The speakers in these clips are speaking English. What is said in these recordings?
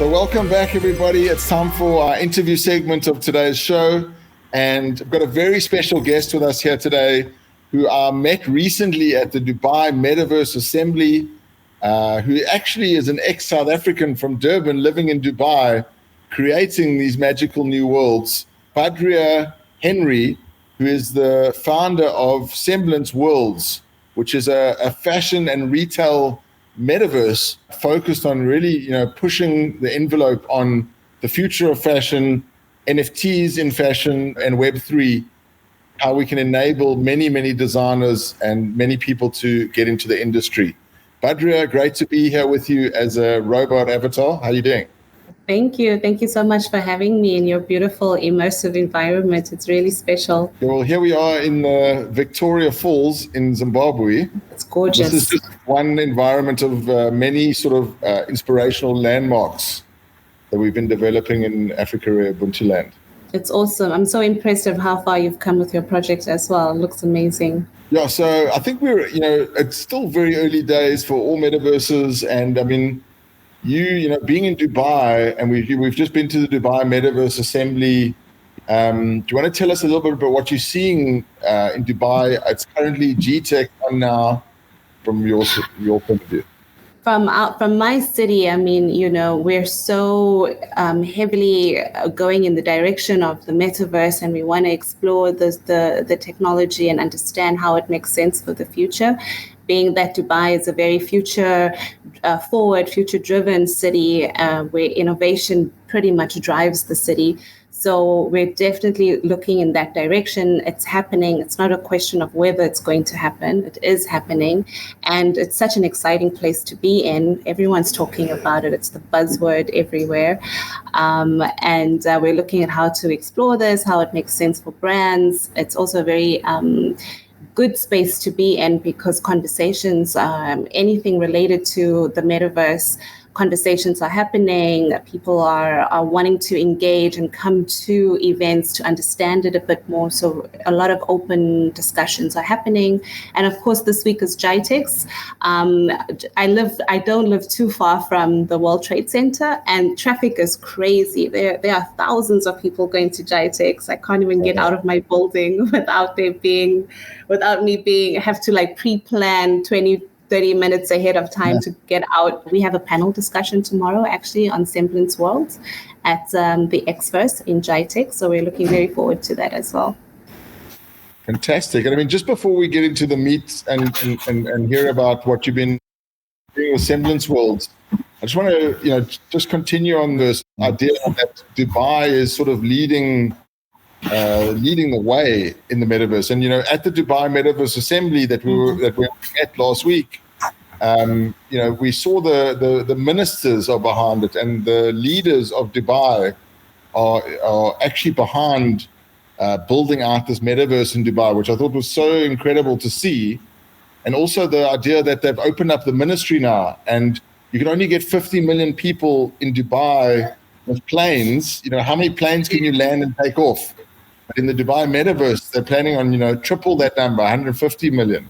So welcome back, everybody. It's time for our interview segment of today's show. And I've got a very special guest with us here today who I met recently at the Dubai Metaverse Assembly, who actually is an ex-South African from Durban living in Dubai, creating these magical new worlds. Badrriya Henry, who is the founder of Semblance Worlds, which is a fashion and retail metaverse focused on really, pushing the envelope on the future of fashion, NFTs in fashion, and Web3, how we can enable many, many designers and many people to get into the industry. Badrriya, great to be here with you as a robot avatar. How are you doing? Thank you. Thank you so much for having me in your beautiful, immersive environment. It's really special. Well, here we are in Victoria Falls in Zimbabwe. It's gorgeous. This is just one environment of many sort of inspirational landmarks that we've been developing in Africa, Ubuntuland. It's awesome. I'm so impressed of how far you've come with your project as well. It looks amazing. Yeah, so I think it's still very early days for all metaverses. And I mean, being in Dubai, and we've just been to the Dubai Metaverse Assembly. Do you want to tell us a little bit about what you're seeing in Dubai? It's currently GTech on now, from your point of view. From my city, I mean, we're so heavily going in the direction of the metaverse, and we want to explore the technology and understand how it makes sense for the future. Being that Dubai is a very future-driven city where innovation pretty much drives the city. So we're definitely looking in that direction. It's happening. It's not a question of whether it's going to happen. It is happening. And it's such an exciting place to be in. Everyone's talking about it. It's the buzzword everywhere. And we're looking at how to explore this, how it makes sense for brands. It's also a very good space to be in because conversations, anything related to the metaverse, conversations are happening. People are wanting to engage and come to events to understand it a bit more. So a lot of open discussions are happening. And of course, this week is GITEX. I don't live too far from the World Trade Center, and traffic is crazy. There are thousands of people going to GITEX. I can't even get out of my building without me have to pre-plan 30 minutes ahead of time to get out. We have a panel discussion tomorrow, actually, on Semblance World at the Exverse in GITEX. So we're looking very forward to that as well. Fantastic. And I mean, just before we get into the meat and hear about what you've been doing with Semblance World, I just want to, just continue on this idea that Dubai is sort of leading the way in the metaverse. And at the Dubai Metaverse Assembly that we were at last week, we saw the ministers are behind it, and the leaders of Dubai are actually behind building out this metaverse in Dubai, which I thought was so incredible to see. And also the idea that they've opened up the ministry now, and you can only get 50 million people in Dubai with planes. How many planes can you land and take off? But in the Dubai Metaverse, they're planning on, triple that number, 150 million.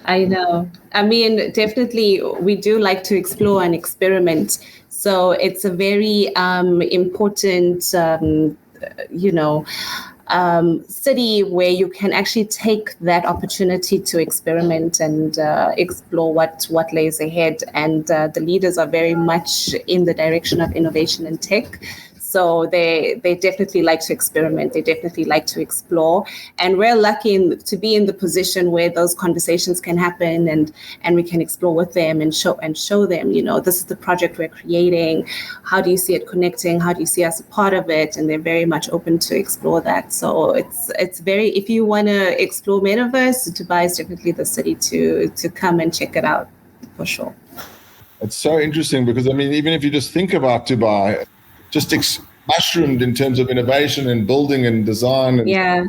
I know. I mean, definitely, we do like to explore and experiment. So it's a very important, city where you can actually take that opportunity to experiment and explore what lays ahead. And the leaders are very much in the direction of innovation and tech. So they definitely like to experiment. They definitely like to explore. And we're lucky to be in the position where those conversations can happen and we can explore with them and show them, this is the project we're creating. How do you see it connecting? How do you see us a part of it? And they're very much open to explore that. So it's very, if you want to explore Metaverse, Dubai is definitely the city to come and check it out for sure. It's so interesting because, I mean, even if you just think about Dubai, just mushroomed in terms of innovation and building and design and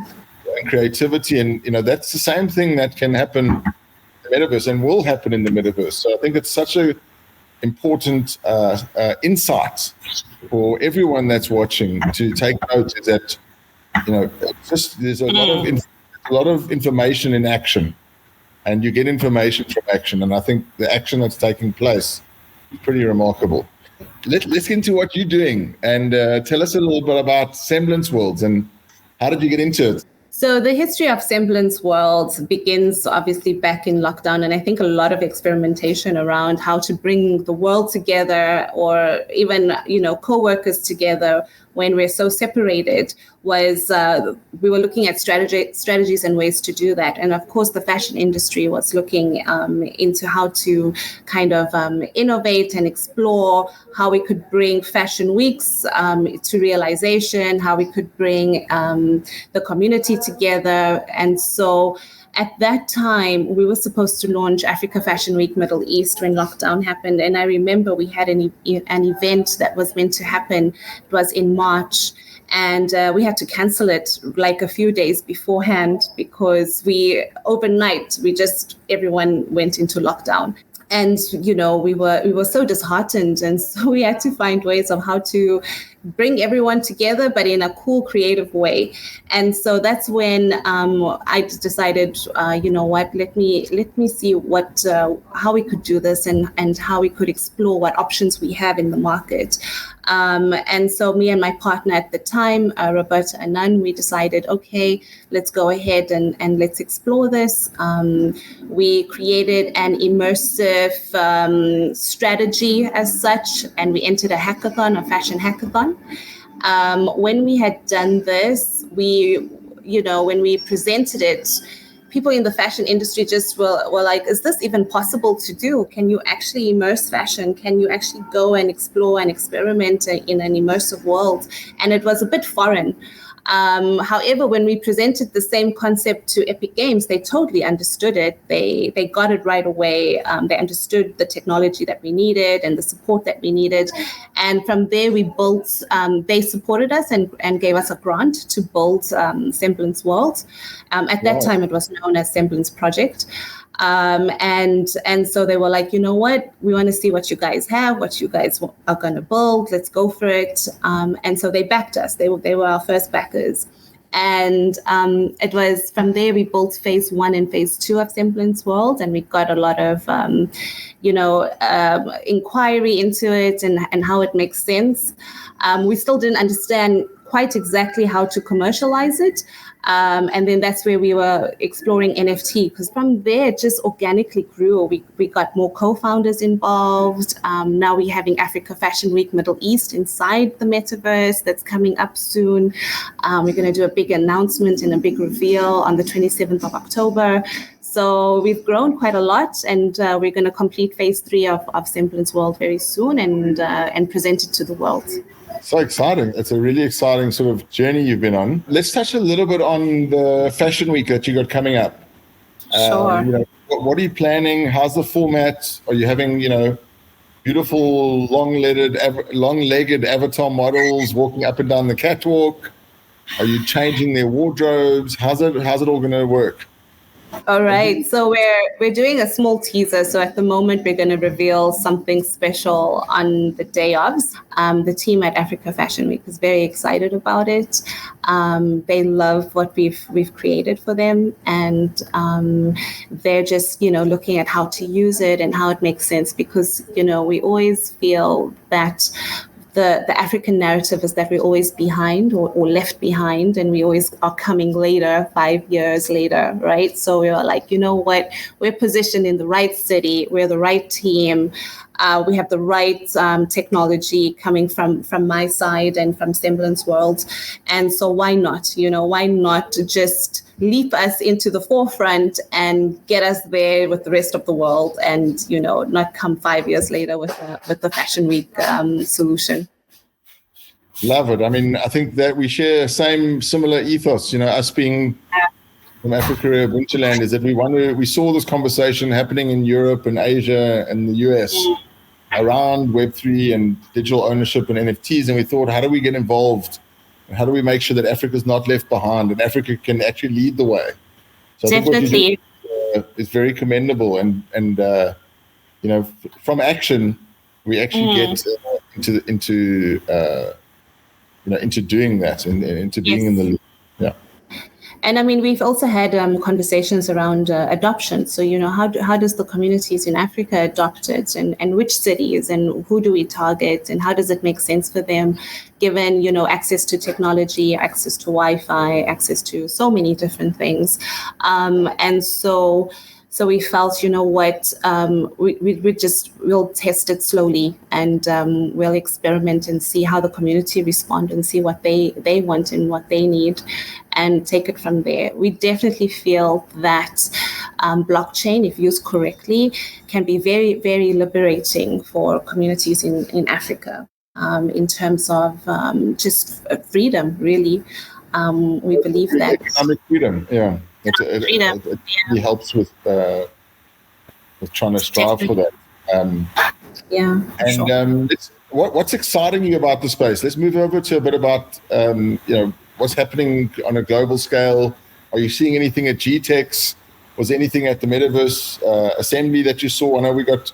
creativity. And, that's the same thing that can happen in the metaverse and will happen in the metaverse. So I think it's such an important insight for everyone that's watching to take note is that, there's a lot of information in action, and you get information from action. And I think the action that's taking place is pretty remarkable. let's get into what you're doing, and tell us a little bit about Semblance Worlds and how did you get into it? So the history of Semblance World begins obviously back in lockdown, and I think a lot of experimentation around how to bring the world together, or even co-workers together when we're so separated, was we were looking at strategies and ways to do that. And of course, the fashion industry was looking into how to kind of innovate and explore how we could bring fashion weeks to realization, how we could bring the community together. And so at that time, we were supposed to launch Africa Fashion Week Middle East when lockdown happened. And I remember we had an event that was meant to happen. It was in March. And we had to cancel it like a few days beforehand because everyone went into lockdown. And, we were so disheartened. And so we had to find ways of how to bring everyone together, but in a cool, creative way. And so that's when I decided, let me see how we could do this and how we could explore what options we have in the market. And so me and my partner at the time, Roberta Anand, we decided, okay, let's go ahead and let's explore this. We created an immersive strategy as such, and we entered a fashion hackathon. When we had done this, when we presented it, people in the fashion industry just were like, is this even possible to do? Can you actually immerse fashion? Can you actually go and explore and experiment in an immersive world? And it was a bit foreign. However, when we presented the same concept to Epic Games, they totally understood it. They got it right away. They understood the technology that we needed and the support that we needed. And from there, we built, they supported us and gave us a grant to build Semblance World. At that time, it was known as Semblance Project. And so they were like, you know what, we want to see what you guys have, what you guys are going to build. Let's go for it. And so they backed us. They were our first backers. And it was from there we built phase 1 and phase 2 of Semblance World, and we got a lot of, inquiry into it and how it makes sense. We still didn't understand quite exactly how to commercialize it. And then that's where we were exploring NFT, because from there it just organically grew. We got more co-founders involved. Now we're having Africa Fashion Week Middle East inside the metaverse that's coming up soon. We're going to do a big announcement and a big reveal on the 27th of October. So we've grown quite a lot, and we're going to complete phase 3 of Semblance World very soon and present it to the world. So exciting. It's a really exciting sort of journey you've been on. Let's touch a little bit on the Fashion Week that you got coming up. Sure. What are you planning? How's the format? Are you having, beautiful long-legged avatar models walking up and down the catwalk? Are you changing their wardrobes? How's it all going to work? All right. So we're doing a small teaser. So at the moment, we're going to reveal something special on the day of. The team at Africa Fashion Week is very excited about it. They love what we've created for them, and they're just looking at how to use it and how it makes sense, because we always feel that the African narrative is that we're always behind or left behind, and we always are coming later, 5 years later, right? So we were like, you know what, we're positioned in the right city, we're the right team, we have the right technology coming from my side and from Semblance World. And so why not just leap us into the forefront and get us there with the rest of the world, and not come 5 years later with the Fashion Week solution. Love it. I mean, I think that we share similar ethos. Us being from Africa, Ubuntuland, is that we saw this conversation happening in Europe and Asia and the US around Web3 and digital ownership and NFTs, and we thought, how do we get involved? How do we make sure that Africa is not left behind and Africa can actually lead the way? So definitely. I think what you do is very commendable, and from action we actually get into doing that and into being in the loop. Yeah. And I mean, we've also had conversations around adoption. So, how does the communities in Africa adopt it, and which cities, and who do we target, and how does it make sense for them, given, access to technology, access to Wi-Fi, access to so many different things. And so we felt, we'll test it slowly, and we'll experiment and see how the community respond and see what they want and what they need, and take it from there. We definitely feel that blockchain, if used correctly, can be very, very liberating for communities in Africa, in terms of just freedom, really. We believe that economic freedom, yeah. It really helps with trying to strive for that. What's exciting you about the space? Let's move over to a bit about what's happening on a global scale. Are you seeing anything at GTEx? Was there anything at the Metaverse Assembly that you saw? I know we got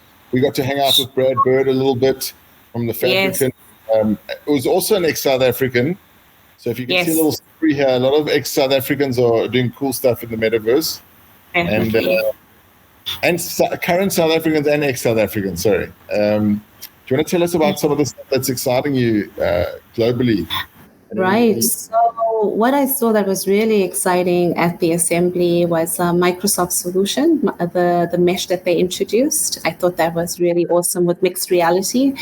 to hang out with Brad Bird a little bit from the Fabricant. Yes. It was also an ex-South African. So if you can see a little story here, a lot of ex-South Africans are doing cool stuff in the Metaverse. And current South Africans and ex-South Africans, sorry. Do you want to tell us about some of the stuff that's exciting you globally? Right. So what I saw that was really exciting at the assembly was Microsoft's solution, the mesh that they introduced. I thought that was really awesome with mixed reality.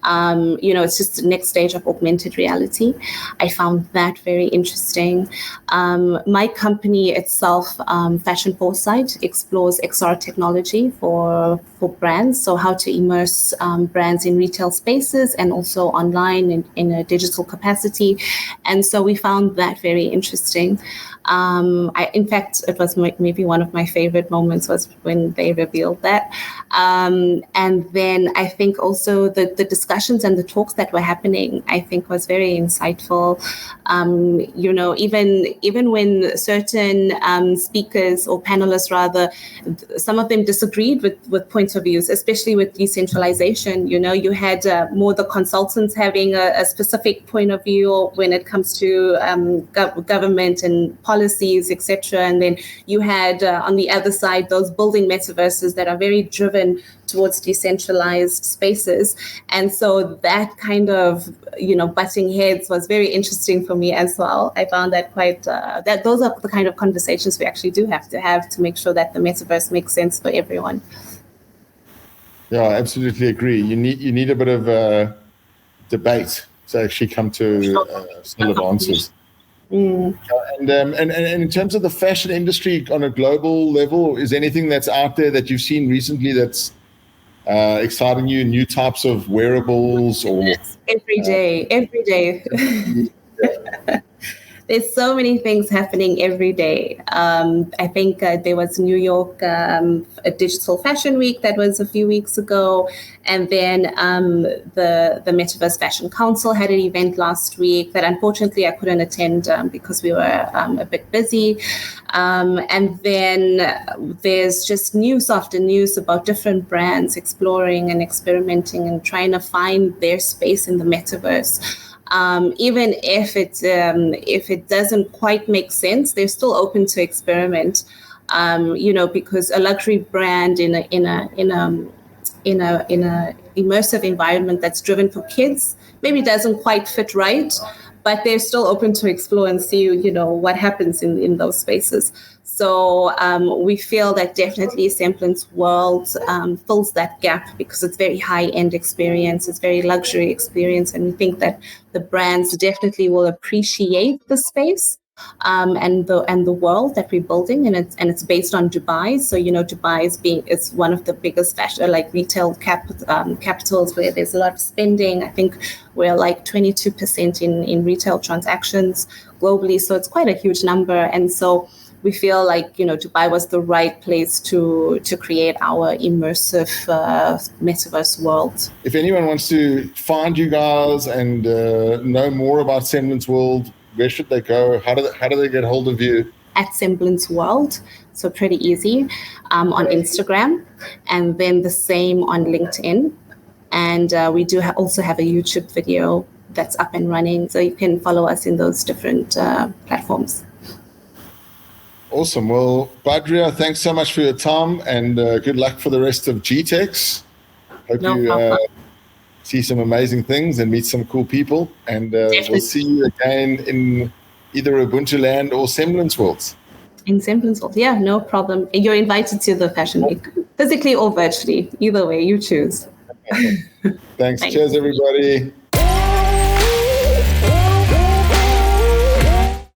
It's just the next stage of augmented reality. I found that very interesting. My company itself, Fashion Foresight, explores XR technology for brands. So how to immerse brands in retail spaces and also online in a digital capacity. And so we found that very interesting. In fact, it was maybe one of my favorite moments was when they revealed that. And then I think also the discussions and the talks that were happening, I think was very insightful. Even when certain speakers or panelists rather, some of them disagreed with points of views, especially with decentralization. You had more the consultants having a specific point of view when it comes to government and policies, etc. And then you had on the other side those building metaverses that are very driven towards decentralized spaces. And so that kind of butting heads was very interesting for me as well. I found that quite those are the kind of conversations we actually do have to make sure that the metaverse makes sense for everyone. Yeah, I absolutely agree. You need a bit of debate to actually come to solid answers. And in terms of the fashion industry on a global level, is anything that's out there that you've seen recently that's exciting you? New types of wearables or every day. There's so many things happening every day. I think there was New York a digital fashion week that was a few weeks ago, and then the Metaverse Fashion Council had an event last week that unfortunately I couldn't attend because we were a bit busy. And then there's just news after news about different brands exploring and experimenting and trying to find their space in the metaverse. Even if it doesn't quite make sense, they're still open to experiment. Because a luxury brand in a immersive environment that's driven for kids maybe doesn't quite fit right, but they're still open to explore and see what happens in those spaces. So we feel that definitely Semblance World fills that gap because it's very high-end experience, it's very luxury experience, and we think that the brands definitely will appreciate the space and the world that we're building, and it's based on Dubai. So Dubai is one of the biggest fashion retail capitals where there's a lot of spending. I think we're like 22% in retail transactions globally, so it's quite a huge number, and so we feel like Dubai was the right place to create our immersive metaverse world. If anyone wants to find you guys and know more about Semblance World, where should they go? How do they get hold of you? At Semblance World, so pretty easy, on Instagram, and then the same on LinkedIn. And we do also have a YouTube video that's up and running, so you can follow us in those different platforms. Awesome. Well, Badrriya, thanks so much for your time, and good luck for the rest of GTEx. Hope No you problem. see some amazing things and meet some cool people. And we'll see you again in either Ubuntuland or Semblance Worlds. In Semblance World, yeah, no problem. You're invited to the Fashion Week, physically or virtually. Either way, you choose. Thanks. Cheers, everybody.